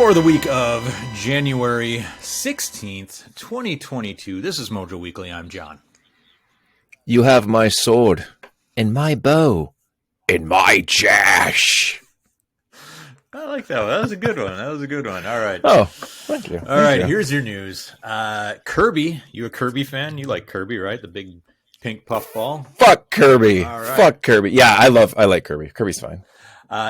For the week of January 16th, 2022, this is Mojo Weekly. I'm John. You have my sword and my bow and my jash. I like that one. That was a good one. All right. Oh, thank you. All right, here's your news. Kirby, you a Kirby fan? You like Kirby, right? The big pink puffball. Fuck Kirby. All right. Fuck Kirby. Yeah, I like Kirby. Kirby's fine.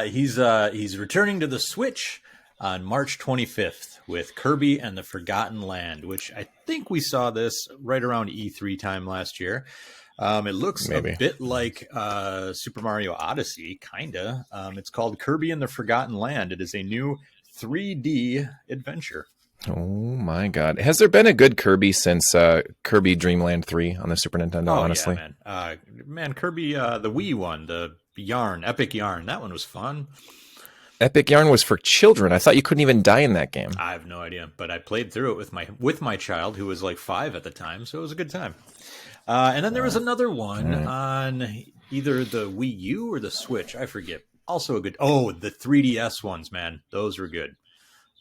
He's returning to the Switch on March 25th with Kirby and the Forgotten Land, which I think we saw this right around E3 time last year. It looks a bit like Super Mario Odyssey, kinda. It's called Kirby and the Forgotten Land. It is a new 3D adventure. Oh my god. Has there been a good Kirby since Kirby Dream Land 3 on the Super Nintendo, honestly? Yeah, man, Kirby, the Wii one, the Yarn, Epic Yarn, that one was fun. Epic Yarn was for children. I thought you couldn't even die in that game. I have no idea, but I played through it with my child, who was like 5 at the time, so it was a good time. And then there was another one on either the Wii U or the Switch. I forget. Also a good... Oh, the 3DS ones, man. Those were good.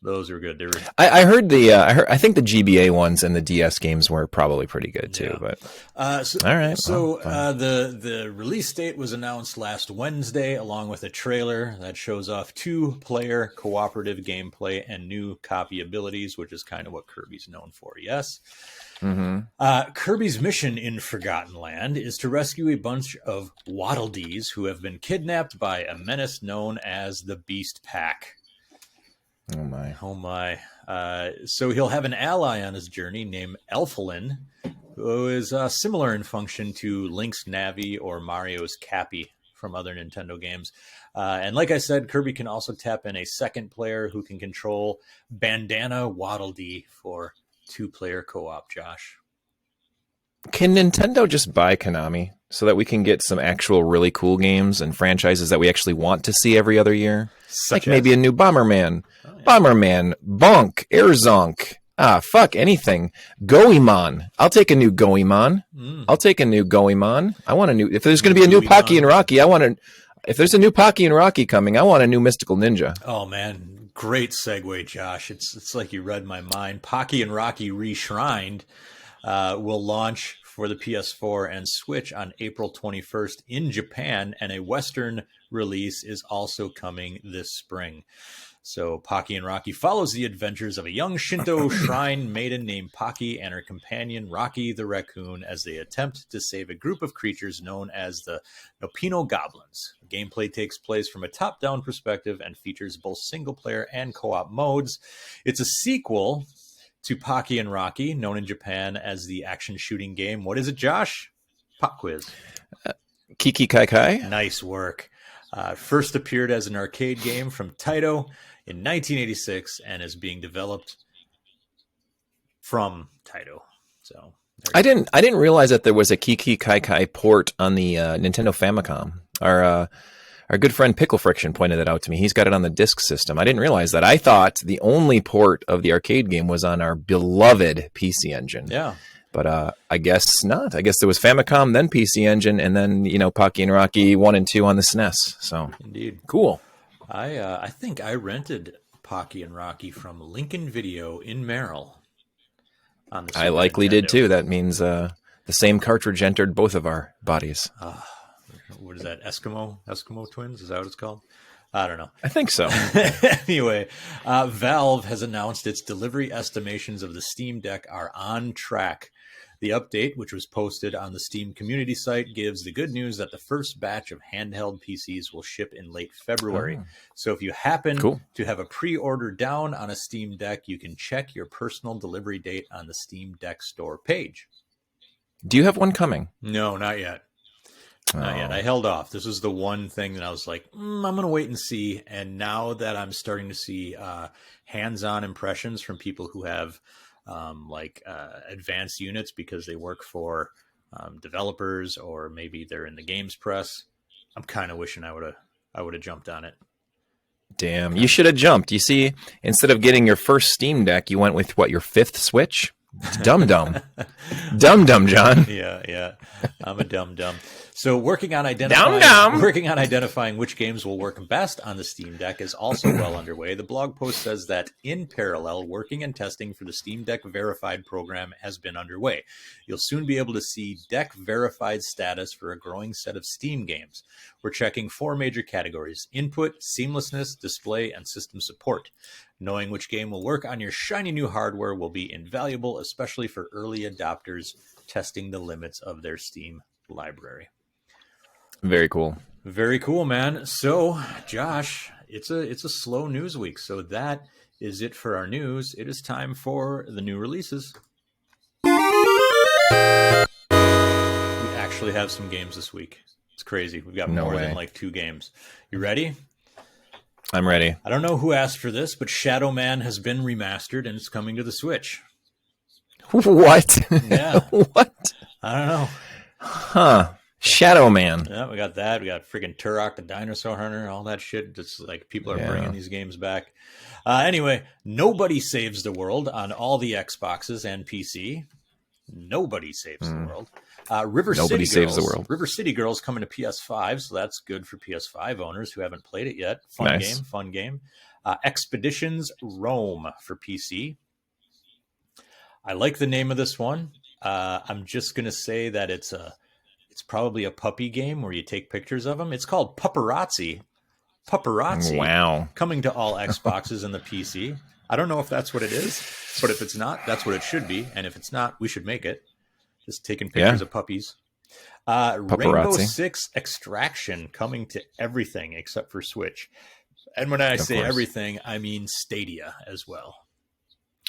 They were... I heard I think the GBA ones and the DS games were probably pretty good too. Yeah. But all right. So the release date was announced last Wednesday, along with a trailer that shows off 2-player cooperative gameplay and new copy abilities, which is kind of what Kirby's known for. Yes. Mm-hmm. Kirby's mission in Forgotten Land is to rescue a bunch of Waddle Dees who have been kidnapped by a menace known as the Beast Pack. Oh my. So he'll have an ally on his journey named Elfilin, who is similar in function to Link's Navi or Mario's Cappy from other Nintendo games. And like I said, Kirby can also tap in a second player who can control Bandana Waddle Dee for 2-player co-op, Josh. Can Nintendo just buy Konami so that we can get some actual really cool games and franchises that we actually want to see every other year? Like maybe a new Bomberman. Oh, yeah. Bomberman, Bonk, Airzonk. Fuck anything. Goemon. I'll take a new Goemon. I'll take a new Goemon. I want a new... If there's going to be a new Pocky and Rocky, if there's a new Pocky and Rocky coming, I want a new Mystical Ninja. Oh, man. Great segue, Josh. It's like you read my mind. Pocky and Rocky Reshrined will launch for the PS4 and Switch on April 21st in Japan, and a Western release is also coming this spring. So Pocky and Rocky follows the adventures of a young Shinto shrine maiden named Pocky and her companion Rocky the Raccoon as they attempt to save a group of creatures known as the Nopino Goblins. The gameplay takes place from a top-down perspective and features both single-player and co-op modes. It's a sequel to Pocky and Rocky, known in Japan as the action shooting game. What is it, Josh? Pop quiz. Kiki Kai Kai. Nice work. First appeared as an arcade game from Taito in 1986 and is being developed from Taito. So I didn't realize that there was a Kiki Kai Kai port on the Nintendo Famicom. Our good friend Pickle Friction pointed that out to me. He's got it on the disk system. I didn't realize that. I thought the only port of the arcade game was on our beloved PC Engine. Yeah. But I guess not. I guess there was Famicom, then PC Engine, and then, Pocky and Rocky 1 and 2 on the SNES. So indeed. Cool. I think I rented Pocky and Rocky from Lincoln Video in Merrill. On the I likely did too. That means the same cartridge entered both of our bodies. What is that? Eskimo twins? Is that what it's called? I don't know. I think so. Anyway, Valve has announced its delivery estimations of the Steam Deck are on track. The update, which was posted on the Steam community site, gives the good news that the first batch of handheld PCs will ship in late February. So if you happen to have a pre-order down on a Steam Deck, you can check your personal delivery date on the Steam Deck store page. Do you have one coming? No, not yet. Not yet. I held off. This was the one thing that I was like, I'm going to wait and see. And now that I'm starting to see hands-on impressions from people who have advanced units because they work for developers or maybe they're in the games press, I'm kind of wishing I would have jumped on it. Damn, you should have jumped. You see, instead of getting your first Steam Deck, you went with your 5th Switch? It's dumb, John. Yeah. I'm a dumb. So working on identifying which games will work best on the Steam Deck is also well underway. The blog post says that in parallel, working and testing for the Steam Deck Verified program has been underway. You'll soon be able to see Deck Verified status for a growing set of Steam games. We're checking 4 major categories: input, seamlessness, display, and system support. Knowing which game will work on your shiny new hardware will be invaluable, especially for early adopters testing the limits of their Steam library. Very cool. Very cool, man. So, Josh, it's a slow news week. So that is it for our news. It is time for the new releases. We actually have some games this week. It's crazy. We've got more than like 2 games. You ready? I'm ready. I don't know who asked for this, but Shadow Man has been remastered and it's coming to the Switch. What? Yeah. What? I don't know. Huh. Shadow Man. Yeah, we got that. We got freaking Turok the Dinosaur Hunter, all that shit. Just like people are bringing these games back. Anyway, Nobody Saves the World on all the Xboxes and PC. Nobody Saves the World. Nobody Saves the World. River City Girls coming to PS5, so that's good for PS5 owners who haven't played it yet. Fun game. Expeditions Rome for PC. I like the name of this one. I'm just going to say that it's probably a puppy game where you take pictures of them. It's called Paparazzi. Wow. Coming to all Xboxes and the PC. I don't know if that's what it is, but if it's not, that's what it should be. And if it's not, we should make it. Just taking pictures of puppies. Rainbow Six Extraction coming to everything except for Switch. And when I say everything, I mean Stadia as well.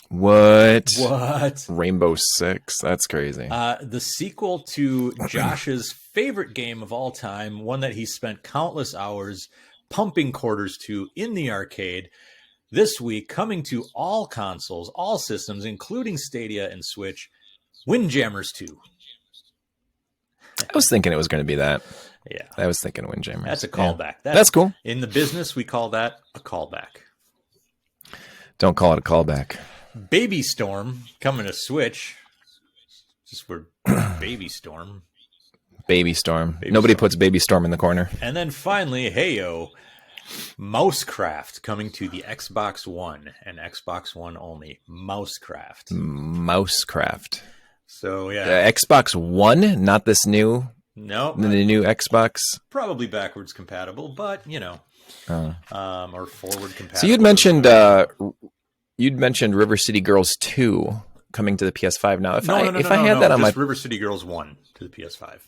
What? What? Rainbow Six? That's crazy. The sequel to Josh's favorite game of all time, one that he spent countless hours pumping quarters to in the arcade. This week, coming to all consoles, all systems, including Stadia and Switch, Windjammers 2. I was thinking it was going to be that. Yeah. I was thinking Windjammers. That's a callback. Yeah. That's cool. In the business, we call that a callback. Don't call it a callback. Baby Storm coming to Switch. Just for Baby Storm. Baby Storm. Nobody puts Baby Storm in the corner. And then finally, heyo, Mousecraft coming to the Xbox One and Xbox One only. Mousecraft. So yeah, Xbox One, not this new. No, the new Xbox. Probably backwards compatible, but you know, or forward compatible. So you'd mentioned River City Girls 2 coming to the PS5 now. If I had that on my River City Girls 1 to the PS5.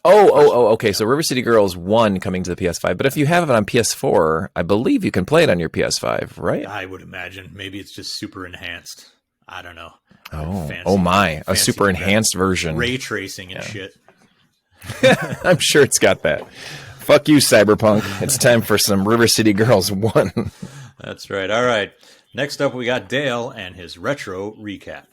Okay. So River City Girls 1 coming to the PS5. But if you have it on PS4, I believe you can play it on your PS5, right? I would imagine. Maybe it's just super enhanced. I don't know. A super enhanced version. Ray tracing and shit. I'm sure it's got that. Fuck you, Cyberpunk. It's time for some River City Girls 1. That's right. All right. Next up, we got Dale and his retro recap.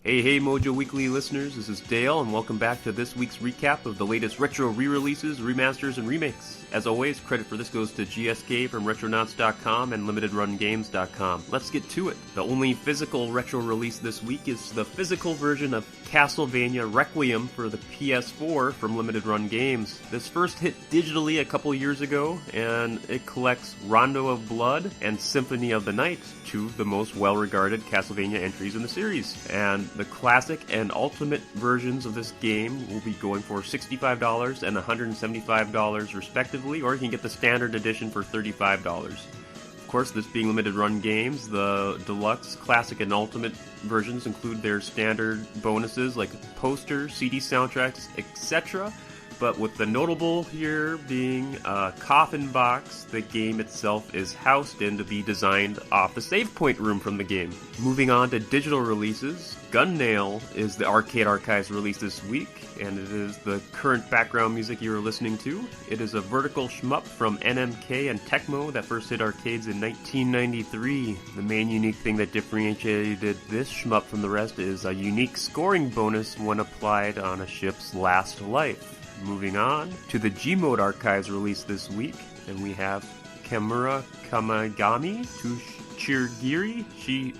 Hey, MoJoWeekly listeners, this is Dale, and welcome back to this week's recap of the latest retro re-releases, remasters, and remakes. As always, credit for this goes to GSK from Retronauts.com and LimitedRunGames.com. Let's get to it. The only physical retro release this week is the physical version of Castlevania Requiem for the PS4 from Limited Run Games. This first hit digitally a couple years ago, and it collects Rondo of Blood and Symphony of the Night, 2 of the most well-regarded Castlevania entries in the series. And the classic and ultimate versions of this game will be going for $65 and $175 respectively, or you can get the standard edition for $35. Of course, this being Limited Run Games, the deluxe, classic, and ultimate versions include their standard bonuses like posters, CD soundtracks, etc. But with the notable here being a coffin box the game itself is housed in to be designed off the save point room from the game. Moving on to digital releases, Gunnail is the Arcade Archives release this week, and it is the current background music you are listening to. It is a vertical shmup from NMK and Tecmo that first hit arcades in 1993. The main unique thing that differentiated this shmup from the rest is a unique scoring bonus when applied on a ship's last life. Moving on to the Gmod Archives release this week, and we have Kamura Kamagami to Chirigiri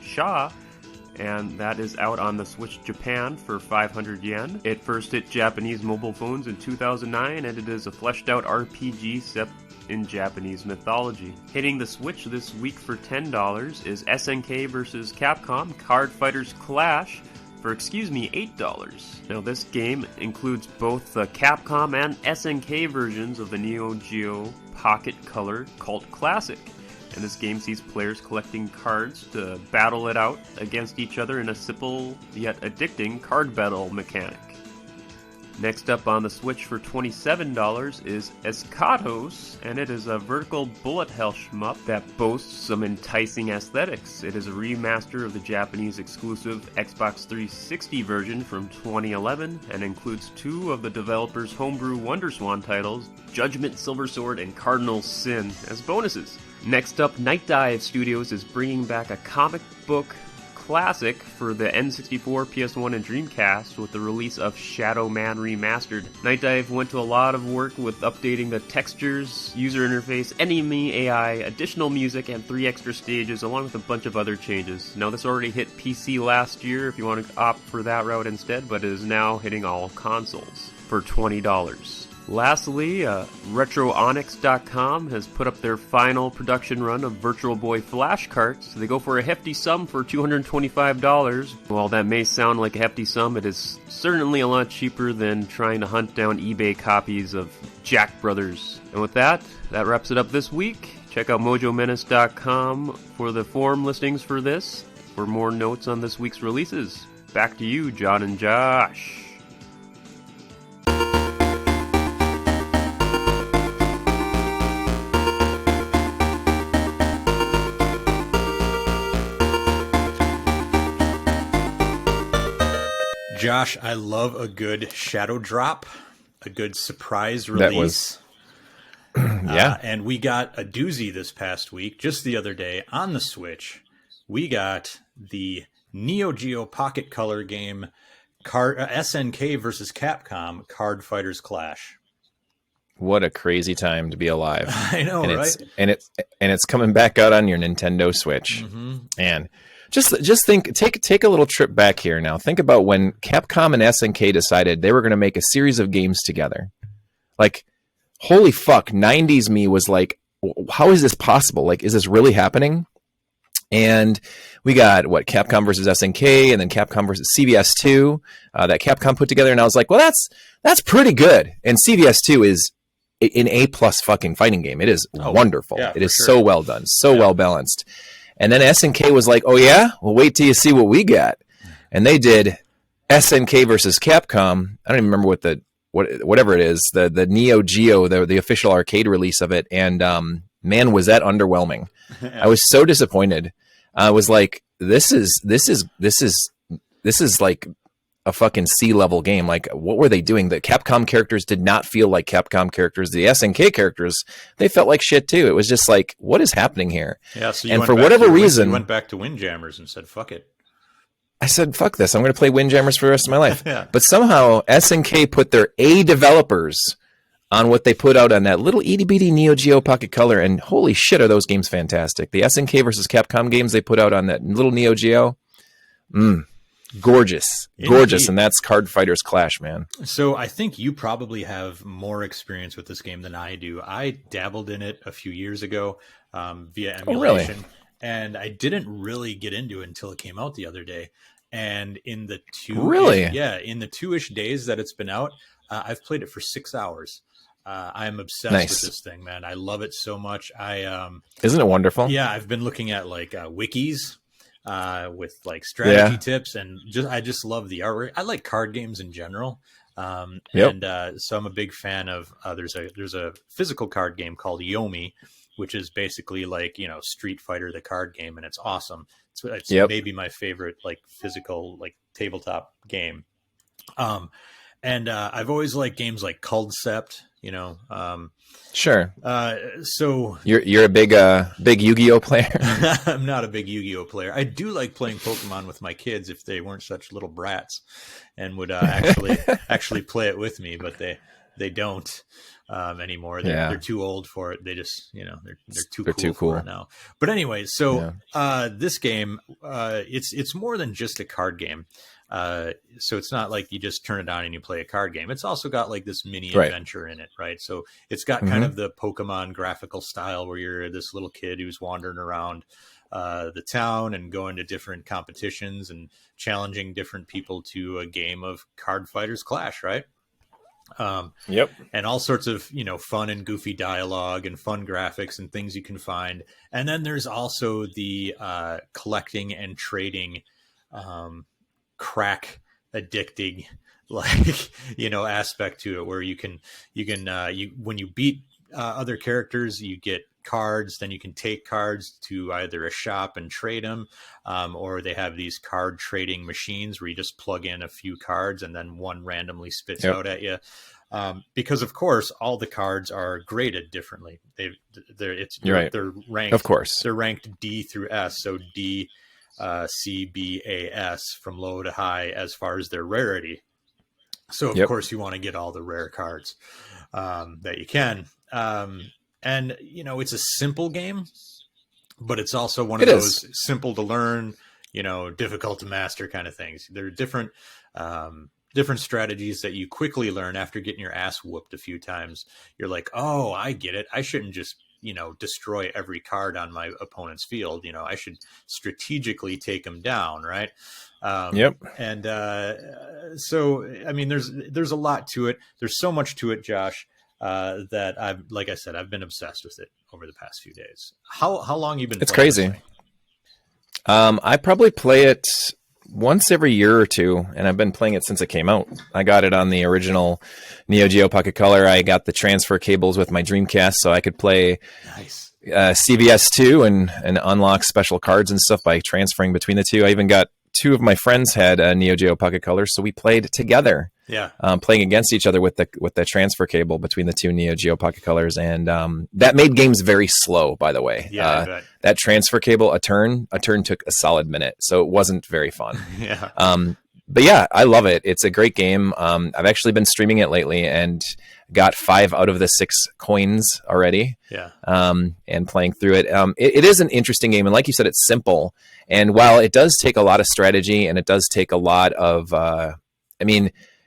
Sha and that is out on the Switch Japan for 500 yen. It first hit Japanese mobile phones in 2009, and it is a fleshed-out RPG set in Japanese mythology. Hitting the Switch this week for $10 is SNK vs. Capcom Card Fighters Clash for, $8. Now this game includes both the Capcom and SNK versions of the Neo Geo Pocket Color Cult Classic. And this game sees players collecting cards to battle it out against each other in a simple yet addicting card battle mechanic. Next up on the Switch for $27 is Escatos, and it is a vertical bullet hell shmup that boasts some enticing aesthetics. It is a remaster of the Japanese exclusive Xbox 360 version from 2011 and includes two of the developer's homebrew WonderSwan titles, Judgment Silver Sword and Cardinal Sin, as bonuses. Next up, Night Dive Studios is bringing back a comic book classic for the N64, PS1, and Dreamcast with the release of Shadow Man Remastered. Night Dive went to a lot of work with updating the textures, user interface, enemy AI, additional music, and 3 extra stages, along with a bunch of other changes. Now, this already hit PC last year if you want to opt for that route instead, but it is now hitting all consoles for $20. Lastly, RetroOnyx.com has put up their final production run of Virtual Boy Flash carts. They go for a hefty sum for $225. While that may sound like a hefty sum, it is certainly a lot cheaper than trying to hunt down eBay copies of Jack Brothers. And with that wraps it up this week. Check out MoJoMenace.com for the forum listings for this, for more notes on this week's releases. Back to you, John and Josh. Josh, I love a good shadow drop, a good surprise release. Yeah. And we got a doozy this past week, just the other day on the Switch. We got the Neo Geo Pocket Color game SNK versus Capcom Card Fighters Clash. What a crazy time to be alive. I know, and right? It's coming back out on your Nintendo Switch. Mm-hmm. And just think, take a little trip back here now. Think about when Capcom and SNK decided they were going to make a series of games together. Like, holy fuck, 90s me was like, how is this possible? Like, is this really happening? And we got, Capcom versus SNK, and then Capcom versus CVS2 that Capcom put together. And I was like, well, that's pretty good. And CVS2 is an A-plus fucking fighting game. It is wonderful. Yeah, it is so well done, well balanced. And then SNK was like, oh yeah? Well, wait till you see what we got. And they did SNK versus Capcom. I don't even remember whatever it is, the Neo Geo, the official arcade release of it. And man, was that underwhelming. I was so disappointed. I was like, this is like a fucking C-level game. Like, what were they doing? The Capcom characters did not feel like Capcom characters. The SNK characters, they felt like shit too. It was just like, what is happening here? Yeah, so and for whatever reason, you went back to Windjammers and said, fuck it. I said, fuck this. I'm going to play Windjammers for the rest of my life. Yeah. But somehow SNK put their A developers on what they put out on that little itty-bitty Neo Geo Pocket Color, and holy shit, are those games fantastic. The SNK versus Capcom games they put out on that little Neo Geo, gorgeous. Indeed. And that's Card Fighters Clash, man. So I think you probably have more experience with this game than I do. I dabbled in it a few years ago via emulation. Oh, really? And I didn't really get into it until it came out the other day. And in the two-ish days that it's been out, I've played it for 6 hours. I'm obsessed with this thing, man. I love it so much. Isn't it wonderful? Yeah, I've been looking at like wikis with like strategy tips, and I just love the artwork. I like card games in general. And so I'm a big fan of there's a physical card game called Yomi, which is basically like, Street Fighter the card game, and it's awesome. It's maybe my favorite like physical like tabletop game. And I've always liked games like Culdcept, Sure. So you're a big Yu-Gi-Oh player. I'm not a big Yu-Gi-Oh player. I do like playing Pokemon with my kids if they weren't such little brats and would actually play it with me, but they don't anymore. They're too old for it. They just, they're too cool for it now. But anyway, so this game, it's more than just a card game. So it's not like you just turn it on and you play a card game. It's also got like this mini adventure in it, right? So it's got kind of the Pokemon graphical style where you're this little kid who's wandering around the town and going to different competitions and challenging different people to a game of Card Fighters Clash, right? And all sorts of, fun and goofy dialogue and fun graphics and things you can find. And then there's also the collecting and trading crack addicting aspect to it, where you when you beat other characters, you get cards, then you can take cards to either a shop and trade them, or they have these card trading machines where you just plug in a few cards and then one randomly spits out at you. Because of course all the cards are graded differently. They're ranked, of course, they're ranked D through S, so D, C, B, A, S from low to high as far as their rarity. So of course you want to get all the rare cards that you can. And it's a simple game, but it's also one of those simple to learn, difficult to master kind of things. There are different strategies that you quickly learn after getting your ass whooped a few times. You're like, oh, I get it. I shouldn't just destroy every card on my opponent's field. I should strategically take them down, right? And so, I mean, there's a lot to it. There's so much to it, Josh, that I've been obsessed with it over the past few days. How long you been? It's crazy. I probably play it once every year or two, and I've been playing it since it came out. I got it on the original Geo Pocket Color. I got the transfer cables with my Dreamcast, so I could play CVS2 and unlock special cards and stuff by transferring between the two. I even got two of my friends had a Neo Geo Pocket Color, so we played together. Playing against each other with the transfer cable between the two Neo Geo Pocket Colors, and that made games very slow, by the way. That transfer cable, a turn took a solid minute, so it wasn't very fun. But yeah, I love it. It's a great game. I've actually been streaming it lately and got 5 out of the 6 coins already. And playing through it. It is an interesting game, and like you said, it's simple. And while it does take a lot of strategy, and it does take a lot of,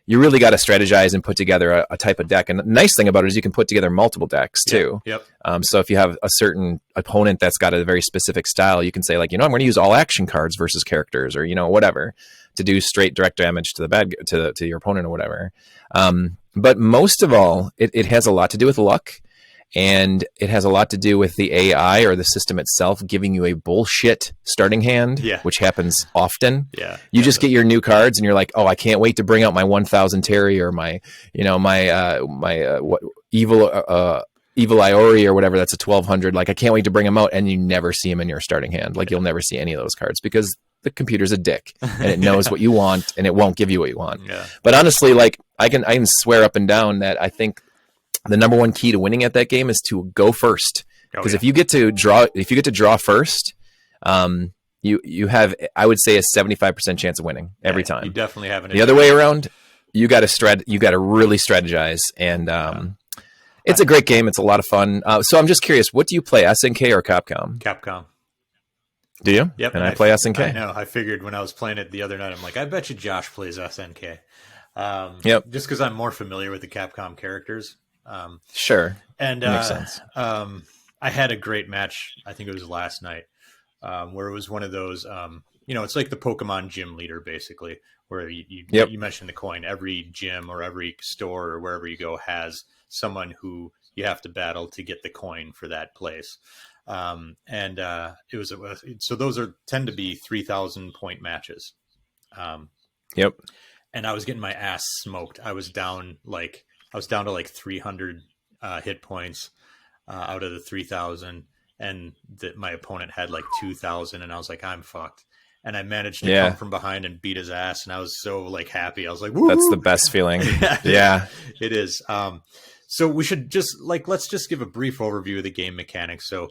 you really got to strategize and put together a type of deck. And the nice thing about it is you can put together multiple decks too. So if you have a certain opponent that's got a very specific style, you can say like, I'm going to use all action cards versus characters, or whatever, to do straight direct damage to the to your opponent or whatever. But most of all, it has a lot to do with luck. And it has a lot to do with the AI or the system itself giving you a bullshit starting hand, which happens often. You just get your new cards and you're like, oh, I can't wait to bring out my 1000 Terry or my evil Iori or whatever. That's a 1200. Like, I can't wait to bring them out. And you never see them in your starting hand. Like, you'll never see any of those cards because the computer's a dick and it knows what you want and it won't give you what you want. But honestly, like, I can swear up and down that I think the number one key to winning at that game is to go first. Because if you get to draw first, you have, I would say, a 75% chance of winning every time. You definitely have an The other way around, you got to really strategize. And it's a great game. It's a lot of fun. So I'm just curious, what do you play, SNK or Capcom? Capcom. Do you? Yep. And I play SNK. I know. I figured when I was playing it the other night, I'm like, I bet you Josh plays SNK. Just because I'm more familiar with the Capcom characters. Sure. And makes sense. I had a great match. I think it was last night, where it was one of those. It's like the Pokemon gym leader, basically, where you mentioned the coin. Every gym or every store or wherever you go has someone who you have to battle to get the coin for that place. It was so those tend to be 3,000 point matches. And I was getting my ass smoked. I was down to like 300 hit points out of the 3,000, and my opponent had like 2,000, and I was like, I'm fucked. And I managed to come from behind and beat his ass, and I was so like happy. I was like, woo! That's the best feeling. It is. So we should let's just give a brief overview of the game mechanics. So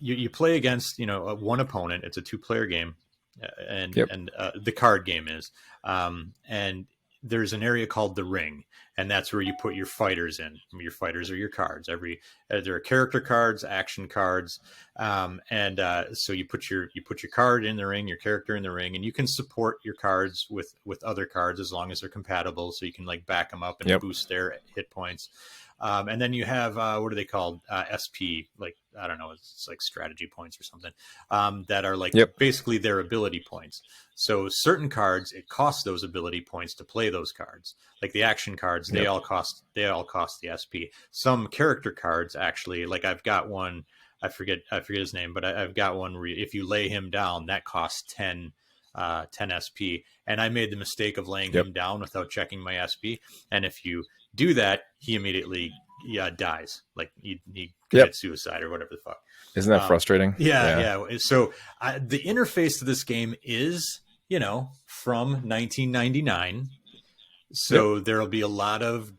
you play against one opponent. It's a 2-player game, and the card game is, and there's an area called the ring, and that's where you put your fighters in. Your fighters are your cards. There are character cards, action cards, so you put your card in the ring, your character in the ring, and you can support your cards with other cards as long as they're compatible. So you can like back them up and boost their hit points. And then you have what are they called? SP, like I don't know, it's like strategy points or something, that are like basically their ability points. So certain cards, it costs those ability points to play those cards. Like the action cards, they all cost the SP. Some character cards actually, like I've got one, I forget his name, but I've got one where if you lay him down, that costs 10 SP. And I made the mistake of laying him down without checking my SP. And if you do that, he immediately dies. Like he commits suicide or whatever the fuck. Isn't that frustrating? Yeah. So the interface to this game is, from 1999. So there'll be a lot of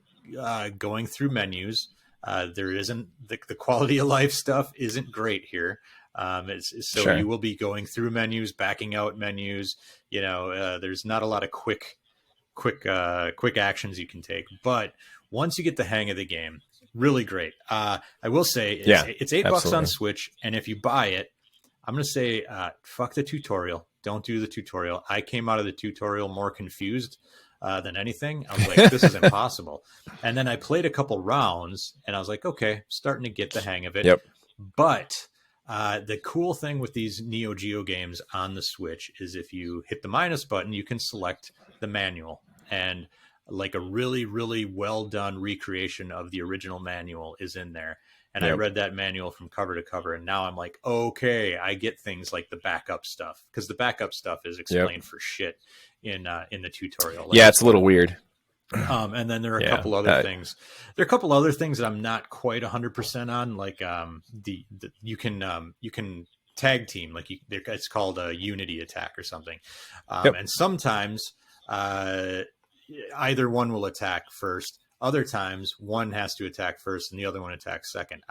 going through menus. There isn't the quality of life stuff isn't great here. You will be going through menus, backing out menus. There's not a lot of quick actions you can take, but once you get the hang of the game, really great. I will say it's $8 on Switch, and if you buy it, I'm gonna say fuck the tutorial. Don't do the tutorial. I came out of the tutorial more confused than anything. I was like, this is impossible. And then I played a couple rounds, and I was like, okay, starting to get the hang of it. But the cool thing with these Neo Geo games on the Switch is if you hit the minus button, you can select the manual, and like a really, really well done recreation of the original manual is in there. And I read that manual from cover to cover, and now I'm like, okay, I get things like the backup stuff, because the backup stuff is explained for shit in the tutorial. Like, it's a little weird. And then there are a couple other things. There are a couple other things that I'm not quite 100% on, like you can tag team, like it's called a unity attack or something, and sometimes either one will attack first. Other times one has to attack first and the other one attacks second.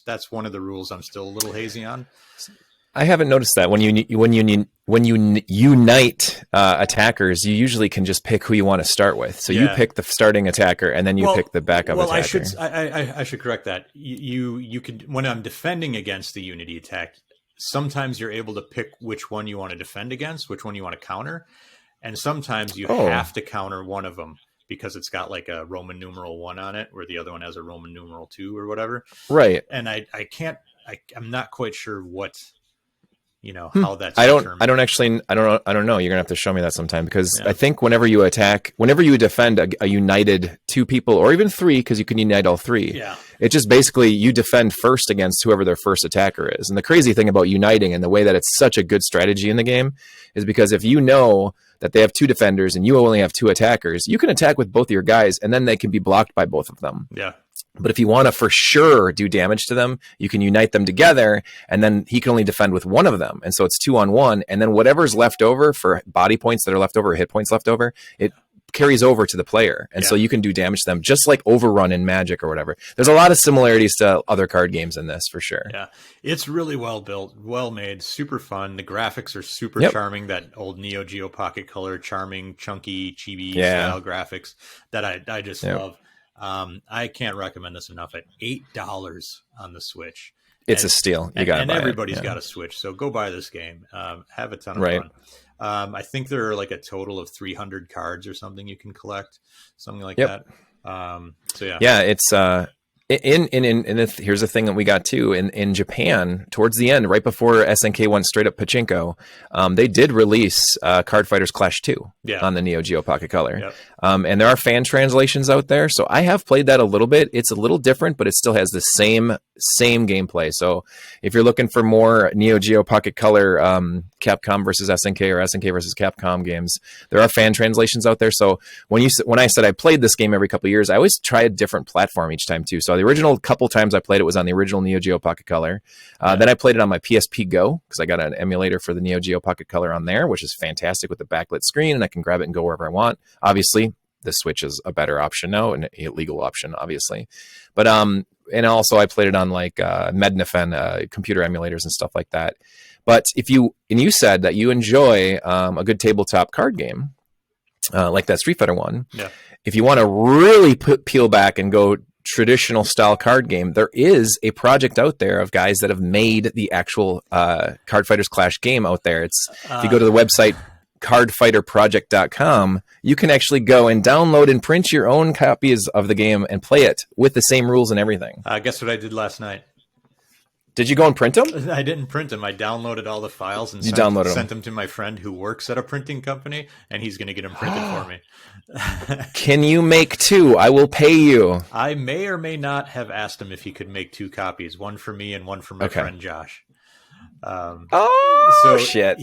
That's one of the rules I'm still a little hazy on. I haven't noticed that when you unite attackers, you usually can just pick who you want to start with. So you pick the starting attacker, and then you pick the backup attacker. I should correct that. You can, when I'm defending against the unity attack, sometimes you're able to pick which one you want to defend against, which one you want to counter, and sometimes you have to counter one of them because it's got like a Roman numeral 1 on it, where the other one has a Roman numeral 2 or whatever. Right. And I'm not quite sure what. How that's I don't know. You're gonna have to show me that sometime, because I think whenever you defend a united 2 people, or even 3, because you can unite all 3. It just basically you defend first against whoever their first attacker is. And the crazy thing about uniting, and the way that it's such a good strategy in the game, is because if you know that they have 2 defenders and you only have 2 attackers, you can attack with both of your guys, and then they can be blocked by both of them. But if you want to for sure do damage to them, you can unite them together, and then he can only defend with one of them. And so it's 2-on-1. And then whatever's left over for body points that are left over, or hit points left over, it carries over to the player. And so you can do damage to them, just like Overrun in Magic or whatever. There's a lot of similarities to other card games in this, for sure. Yeah. It's really well built, well made, super fun. The graphics are super charming. That old Neo Geo Pocket color, charming, chunky, chibi style graphics that I just love. I can't recommend this enough. At $8 on the Switch, it's a steal. You got to buy it. And everybody's got a Switch, so go buy this game. Have a ton of fun. I think there are like a total of 300 cards or something you can collect, something like that. It's here's the thing that we got too in Japan towards the end, right before SNK went straight up pachinko. They did release Card Fighters Clash 2 on the Neo Geo Pocket Color. And there are fan translations out there, so I have played that a little bit. It's a little different, but it still has the same gameplay. So if you're looking for more Neo Geo Pocket Color Capcom versus SNK, or SNK versus Capcom games, there are fan translations out there. So when I said I played this game every couple of years, I always try a different platform each time too. So the original couple times I played it was on the original Neo Geo Pocket Color. Then I played it on my PSP Go, because I got an emulator for the Neo Geo Pocket Color on there, which is fantastic with the backlit screen, and I can grab it and go wherever I want. Obviously, the Switch is a better option now, and a legal option, obviously. But and also I played it on like Mednafen computer emulators and stuff like that. But you said that you enjoy a good tabletop card game. like that Street Fighter one. Yeah. If you want to really peel back and go traditional style card game, there is a project out there of guys that have made the actual Card Fighters Clash game out there. It's if you go to the website cardfighterproject.com, you can actually go and download and print your own copies of the game and play it with the same rules and everything. Guess what I did last night? Did you go and print them? I didn't print them. I downloaded all the files and sent them to my friend who works at a printing company, and he's going to get them printed for me. Can you make 2? I will pay you. I may or may not have asked him if he could make 2 copies, one for me and one for my friend Josh. Shit!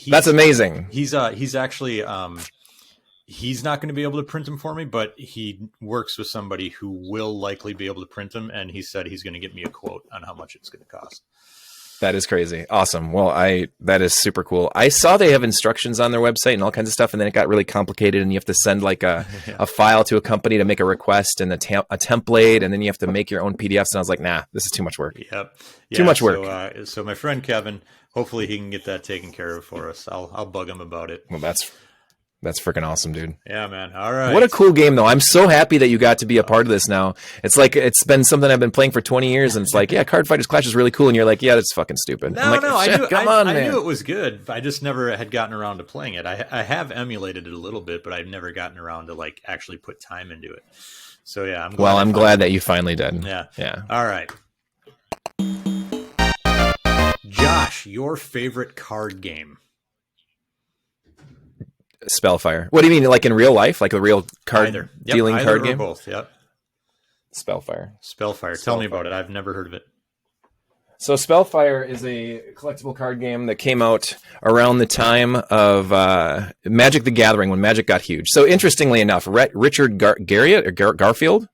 That's amazing. He's actually he's not going to be able to print them for me, but he works with somebody who will likely be able to print them, and he said he's going to get me a quote on how much it's going to cost. That is crazy. Awesome. Well, that is super cool. I saw they have instructions on their website and all kinds of stuff, and then it got really complicated, and you have to send like a file to a company to make a request and a template, and then you have to make your own PDFs. And I was like, nah, this is too much work. Yep. Too much work. So my friend Kevin, hopefully he can get that taken care of for us. I'll bug him about it. Well, that's freaking awesome, dude. Yeah, man. All right. What a cool game, though. I'm so happy that you got to be a part of this now. It's like it's been something I've been playing for 20 years, and it's like, yeah, Card Fighters Clash is really cool, and you're like, yeah, that's fucking stupid. I knew it was good. I just never had gotten around to playing it. I have emulated it a little bit, but I've never gotten around to like actually put time into it. So yeah, I'm glad that you finally did. Yeah. All right. Josh, your favorite card game? Spellfire. What do you mean, like in real life, like a real card dealing card game? Both. Yep. Spellfire. Tell me about it. I've never heard of it. So Spellfire is a collectible card game that came out around the time of Magic the Gathering, when Magic got huge. So interestingly enough, Richard Garfield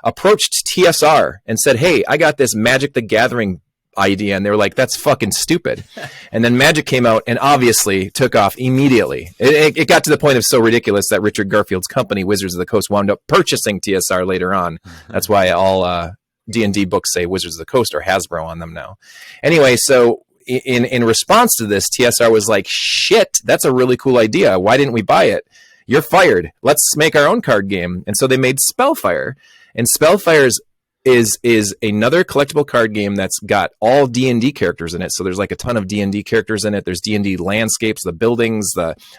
approached TSR and said, "Hey, I got this Magic the Gathering idea," and they were like, "That's fucking stupid." And then Magic came out and obviously took off immediately. It got to the point of so ridiculous that Richard Garfield's company, Wizards of the Coast, wound up purchasing TSR later on. That's why all D&D books say Wizards of the Coast or Hasbro on them now. Anyway, so in response to this, TSR was like, "Shit, that's a really cool idea. Why didn't we buy it? You're fired. Let's make our own card game." And so they made Spellfire. And Spellfire is another collectible card game that's got all D&D characters in it. So there's like a ton of D&D characters in it. There's D&D landscapes, the buildings,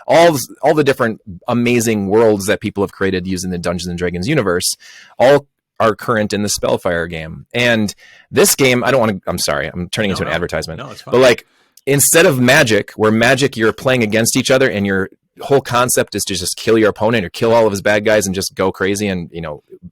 all the different amazing worlds that people have created using the Dungeons and Dragons universe, all are current in the Spellfire game. And this game, I'm sorry, I'm turning into an advertisement. No, it's fine. But like, instead of Magic, where Magic you're playing against each other and your whole concept is to just kill your opponent or kill all of his bad guys and just go crazy and,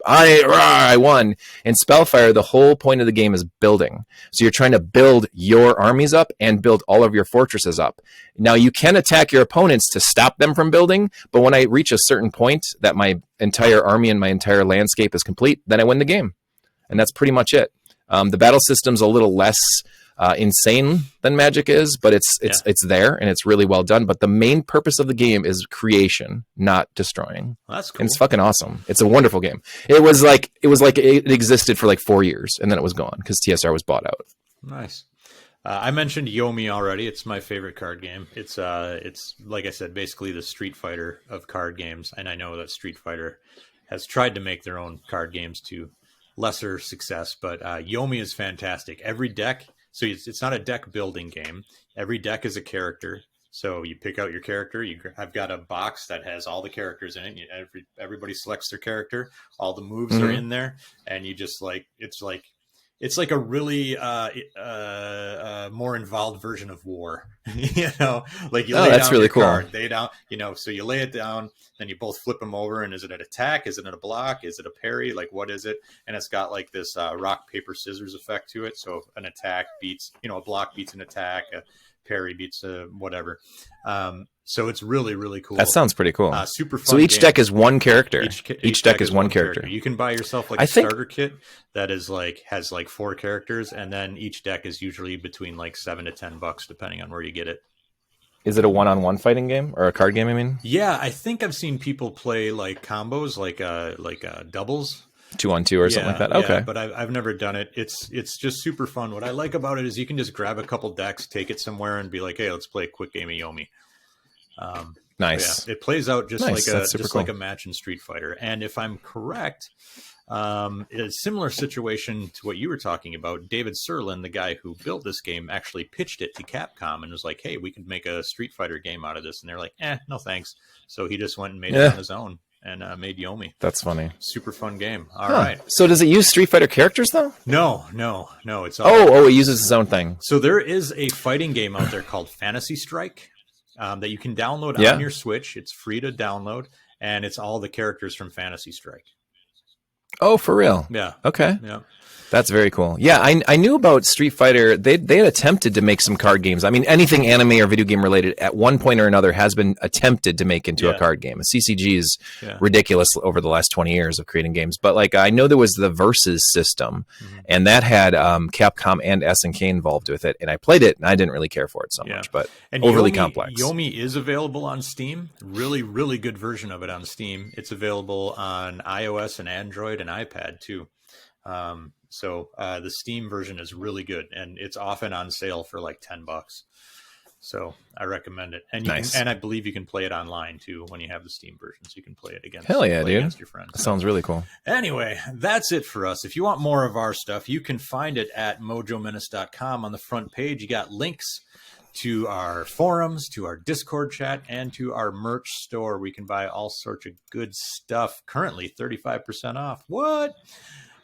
I won. In Spellfire, the whole point of the game is building. So you're trying to build your armies up and build all of your fortresses up. Now, you can attack your opponents to stop them from building, but when I reach a certain point that my entire army and my entire landscape is complete, then I win the game. And that's pretty much it. The battle system's a little less insane than Magic is, but it's there and it's really well done. But the main purpose of the game is creation, not destroying. Well, that's cool. And it's fucking awesome. It's a wonderful game. It was like it existed for like 4 years and then it was gone because TSR was bought out. Nice. I mentioned Yomi already. It's my favorite card game. It's like I said, basically the Street Fighter of card games. And I know that Street Fighter has tried to make their own card games to lesser success, but Yomi is fantastic. Every deck. So it's not a deck building game. Every deck is a character. So you pick out your character. I've got a box that has all the characters in it. Everybody selects their character. All the moves are in there, and you just it's like a really more involved version of war. Like you lay that's down really your cool. card, lay down. So you lay it down, then you both flip them over, and is it an attack? Is it a block? Is it a parry? Like what is it? And it's got like this rock paper scissors effect to it. So if an attack beats, a block beats an attack, a parry beats whatever. So it's really, really cool. That sounds pretty cool. Super fun. So each game. deck is one character. Each deck is one character. You can buy yourself like a starter kit that is has 4 characters, and then each deck is usually between like $7 to $10, depending on where you get it. Is it a one-on-one fighting game or a card game? I mean, yeah, I think I've seen people play like combos, like doubles. 2-on-2 or something like that. Okay. Yeah, but I've never done it. It's just super fun. What I like about it is you can just grab a couple decks, take it somewhere, and be like, hey, let's play a quick game of Yomi. Nice. Yeah, it plays out just Nice. like a match in Street Fighter. And if I'm correct, a similar situation to what you were talking about, David Sirlin, the guy who built this game, actually pitched it to Capcom and was like, hey, we could make a Street Fighter game out of this. And they're like, no thanks. So he just went and made it on his own and made Yomi. That's funny. Super fun game. All right. So does it use Street Fighter characters, though? No. It's all it uses its own thing. So there is a fighting game out there called Fantasy Strike that you can download on your Switch. It's free to download, and it's all the characters from Fantasy Strike. Oh, for real? Yeah. Okay. Yeah. That's very cool. Yeah, I knew about Street Fighter. They had attempted to make some card games. I mean, anything anime or video game related at one point or another has been attempted to make into a card game. A CCG is ridiculous over the last 20 years of creating games. But like, I know there was the Versus system, and that had Capcom and SNK involved with it. And I played it, and I didn't really care for it so much, but and overly complex. Yomi is available on Steam. Really, really good version of it on Steam. It's available on iOS and Android and iPad too. So the Steam version is really good, and it's often on sale for like $10. So I recommend it. And and I believe you can play it online too when you have the Steam version, so you can play it against your friends. That sounds really cool. Anyway, that's it for us. If you want more of our stuff, you can find it at MoJoMenace.com. On the front page, you got links to our forums, to our Discord chat, and to our merch store. We can buy all sorts of good stuff. Currently 35% off. What?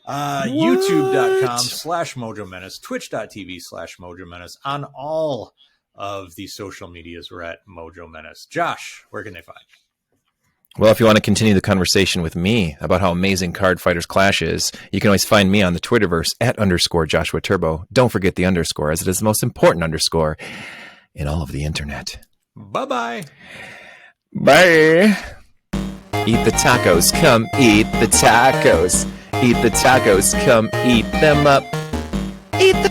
YouTube.com/MoJoMenace, Twitch.tv/MoJoMenace. On all of the social medias, we're at Mojo Menace. Josh, where can they find you? Well, if you want to continue the conversation with me about how amazing Card Fighters Clash is, you can always find me on the Twitterverse at _Joshua Turbo. Don't forget the underscore, as it is the most important underscore in all of the internet. Bye-bye. Bye. Eat the tacos. Come eat the tacos. Eat the tacos, come eat them up. Eat the